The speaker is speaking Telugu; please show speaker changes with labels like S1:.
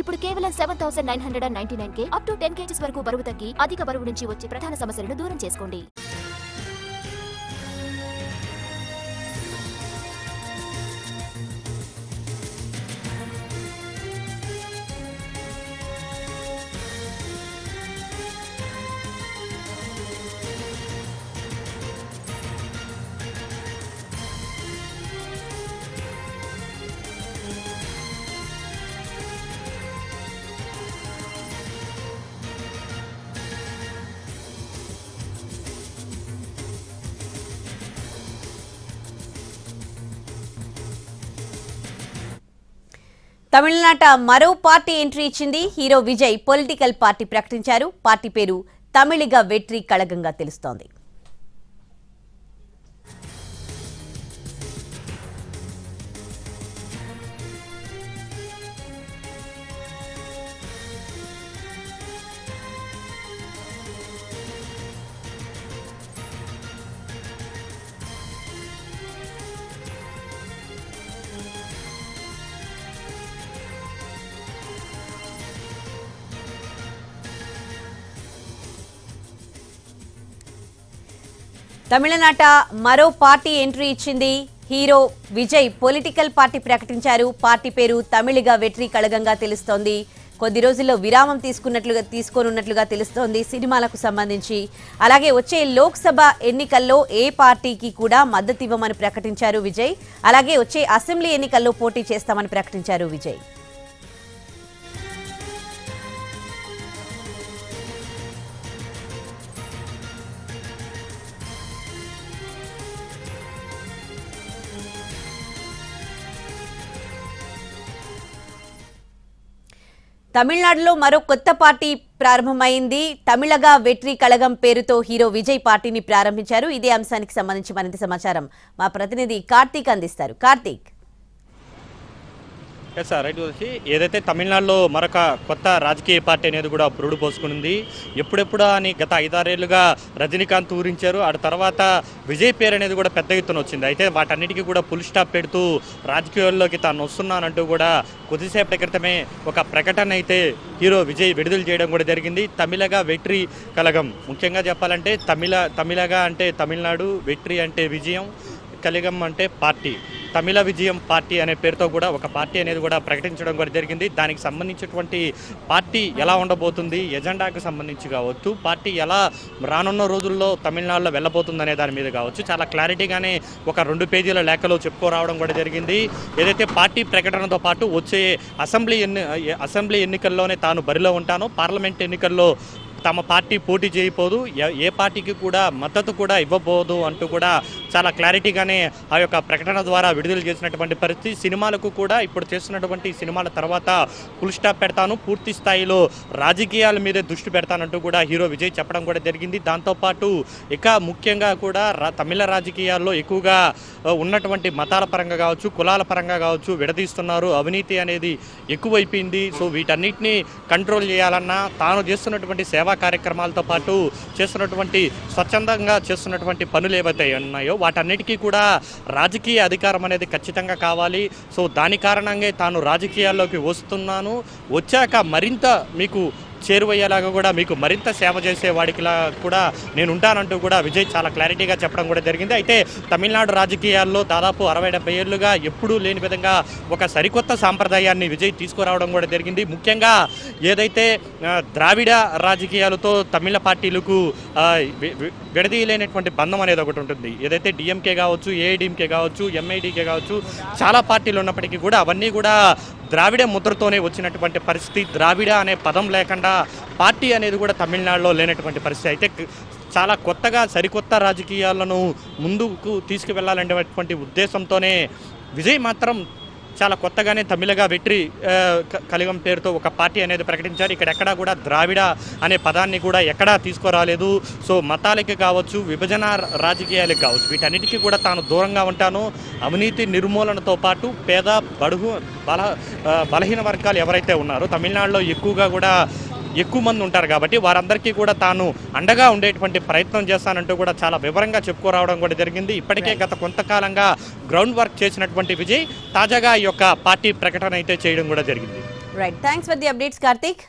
S1: ఇప్పుడు కేవలం 7,999 అప్ టు 10 kgs వరకు బరువు తగ్గి అధిక బరువు నుంచి వచ్చే ప్రధాన సమస్యలను దూరం చేసుకోండి.
S2: తమిళనాట మరో పార్టీ ఎంట్రీ ఇచ్చింది. హీరో విజయ్ పొలిటికల్ పార్టీ ప్రకటించారు. పార్టీ పేరు తమిళిగ వెట్రి కళగంగా తెలుస్తోంది. తమిళనాట మరో పార్టీ ఎంట్రీ ఇచ్చింది. హీరో విజయ్ పొలిటికల్ పార్టీ ప్రకటించారు. పార్టీ పేరు తమిళిగ వెట్రి కళగంగా తెలుస్తోంది. కొద్ది రోజుల్లో విరామం తీసుకోనున్నట్లుగా తెలుస్తోంది సినిమాలకు సంబంధించి. అలాగే వచ్చే లోక్సభ ఎన్నికల్లో ఏ పార్టీకి కూడా మద్దతు ఇవ్వమని ప్రకటించారు విజయ్. అలాగే వచ్చే అసెంబ్లీ ఎన్నికల్లో పోటీ చేస్తామని ప్రకటించారు విజయ్. తమిళనాడులో మరో కొత్త పార్టీ ప్రారంభమైంది. తమిళగ వెట్రి కళగం పేరుతో హీరో విజయ్ పార్టీని ప్రారంభించారు. ఇదే అంశానికి సంబంధించి మరింత సమాచారం మా ప్రతినిధి కార్తీక్ అందిస్తారు. కార్తీక్.
S3: రైట్ వచ్చి ఏదైతే తమిళనాడులో మరొక కొత్త రాజకీయ పార్టీ అనేది కూడా పురుడు పోసుకునింది. ఎప్పుడెప్పుడా అని గత 5-6 ఏళ్లుగా రజనీకాంత్ ఊరించారు. ఆ తర్వాత విజయ్ పేరు అనేది కూడా పెద్ద ఎత్తున వచ్చింది. అయితే వాటన్నిటికీ కూడా ఫుల్ స్టాప్ పెడుతూ రాజకీయాల్లోకి తాను వస్తున్నానంటూ కూడా కొద్దిసేపటి క్రితమే ఒక ప్రకటన అయితే హీరో విజయ్ విడుదల చేయడం కూడా జరిగింది. తమిళగ వెట్రి కళగం, ముఖ్యంగా చెప్పాలంటే తమిళగ అంటే తమిళనాడు, వెట్రి అంటే విజయం, కళగం అంటే పార్టీ. తమిళ విజయం పార్టీ అనే పేరుతో కూడా ఒక పార్టీ అనేది కూడా ప్రకటించడం కూడా జరిగింది. దానికి సంబంధించినటువంటి పార్టీ ఎలా ఉండబోతుంది, ఎజెండాకు సంబంధించి కావచ్చు, పార్టీ ఎలా రానున్న రోజుల్లో తమిళనాడులో వెళ్ళబోతుందనే దాని మీద కావచ్చు చాలా క్లారిటీగానే ఒక 2 పేజీల లేఖలో చెప్పుకోరావడం కూడా జరిగింది. ఏదైతే పార్టీ ప్రకటనతో పాటు వచ్చే అసెంబ్లీ ఎన్నికల్లోనే తాను బరిలో ఉంటాను, పార్లమెంట్ ఎన్నికల్లో తమ పార్టీ పోటీ చేయబోదు, ఏ పార్టీకి కూడా మద్దతు కూడా ఇవ్వబోదు అంటూ కూడా చాలా క్లారిటీగానే ఆ యొక్క ప్రకటన ద్వారా విడుదల చేసినటువంటి పరిస్థితి. సినిమాలకు కూడా ఇప్పుడు చేస్తున్నటువంటి సినిమాల తర్వాత ఫుల్ స్టాప్ పెడతాను, పూర్తి స్థాయిలో రాజకీయాల మీదే దృష్టి పెడతానంటూ కూడా హీరో విజయ్ చెప్పడం కూడా జరిగింది. దాంతోపాటు ఇక ముఖ్యంగా కూడా తమిళ రాజకీయాల్లో ఎక్కువగా ఉన్నటువంటి మతాల పరంగా కావచ్చు, కులాల పరంగా కావచ్చు విడదీస్తున్నారు, అవినీతి అనేది ఎక్కువైపోయింది. సో వీటన్నిటిని కంట్రోల్ చేయాలన్నా తాను చేస్తున్నటువంటి సేవా కార్యక్రమాలతో పాటు చేస్తున్నటువంటి స్వచ్ఛందంగా చేస్తున్నటువంటి పనులు ఏవైతే ఉన్నాయో వాటన్నిటికీ కూడా రాజకీయ అధికారం అనేది ఖచ్చితంగా కావాలి. సో దాని కారణంగా తాను రాజకీయాల్లోకి వస్తున్నాను, వచ్చాక మరింత మీకు చేరువయ్యేలాగా కూడా మీకు మరింత సేవ చేసేవాడికిలా కూడా నేను ఉంటానంటూ కూడా విజయ్ చాలా క్లారిటీగా చెప్పడం కూడా జరిగింది. అయితే తమిళనాడు రాజకీయాల్లో దాదాపు 60-70 ఏళ్లుగా ఎప్పుడూ లేని విధంగా ఒక సరికొత్త సాంప్రదాయాన్ని విజయ్ తీసుకురావడం కూడా జరిగింది. ముఖ్యంగా ఏదైతే ద్రావిడ రాజకీయాలతో తమిళ పార్టీలకు విడదీయలేనటువంటి బంధం అనేది ఒకటి ఉంటుంది. ఏదైతే డిఎంకే కావచ్చు, ఏఐడిఎంకే కావచ్చు, ఎంఐడికే కావచ్చు, చాలా పార్టీలు ఉన్నప్పటికీ కూడా అవన్నీ కూడా ద్రావిడ ముద్రతోనే వచ్చినటువంటి పరిస్థితి. ద్రావిడ అనే పదం లేకుండా పార్టీ అనేది కూడా తమిళనాడులో లేనటువంటి పరిస్థితి. అయితే చాలా కొత్తగా సరికొత్త రాజకీయాలను ముందుకు తీసుకువెళ్లాలనేటువంటి ఉద్దేశంతోనే విజయ్ మాత్రం చాలా కొత్తగానే తమిళగ వెట్రి కళగం పేరుతో ఒక పార్టీ అనేది ప్రకటించారు. ఇక్కడ ఎక్కడా కూడా ద్రావిడ అనే పదాన్ని కూడా ఎక్కడా తీసుకురాలేదు. సో మతాలకి కావచ్చు, విభజన రాజకీయాలకు కావచ్చు, వీటన్నిటికీ కూడా తాను దూరంగా ఉంటాను, అవినీతి నిర్మూలనతో పాటు పేద బడుగు బలహీన వర్గాలు ఎవరైతే ఉన్నారో తమిళనాడులో ఎక్కువ మంది ఉంటారు కాబట్టి వారందరికీ కూడా తాను అండగా ఉండేటువంటి ప్రయత్నం చేస్తానంటూ కూడా చాలా వివరంగా చెప్పుకోరావడం కూడా జరిగింది. ఇప్పటికే గత కొంతకాలంగా గ్రౌండ్ వర్క్ చేసినటువంటి విజయ్ తాజాగా ఈ యొక్క పార్టీ ప్రకటన అయితే చేయడం కూడా జరిగింది.
S2: Right, thanks for the updates Karthik.